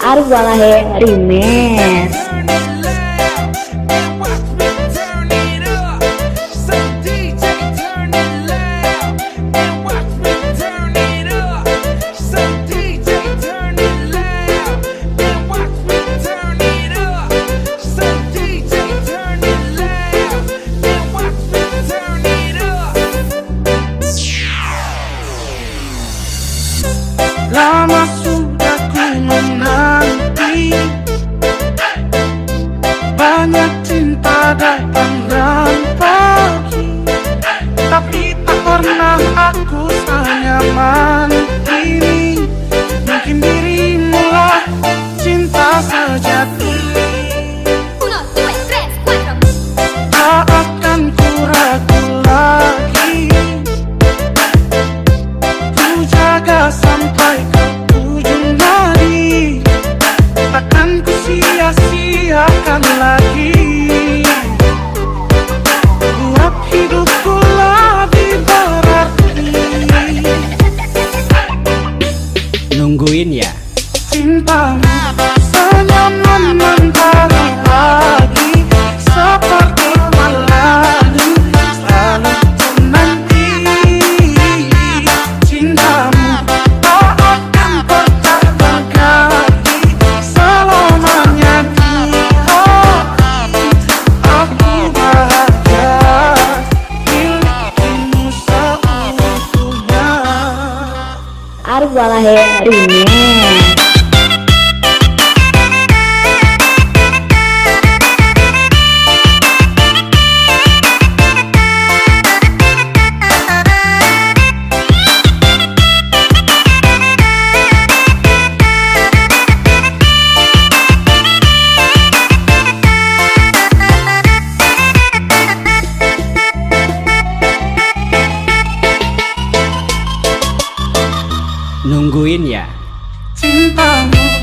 Arif Walahe Remix. Lama sudah ku menanti, banyak cinta datang dan pergi, tapi tak pernah aku senyaman ini. Mungkin dirimulah cinta sejati. Tak akan ku ragu lagi, ku jaga sampai ke ujung nadi. Takkan ku sia-siakan lagi, buat hidupku lebih berarti. Nungguin ya Cintamu senyum mentari pagi, seperti melaju selalu ku nanti. Cintamu tak akan pernah berganti, selamanya di hati. Aku bahagia milikimu seutuhnya. Arif Walahe Remix. Nungguin ya Cintamu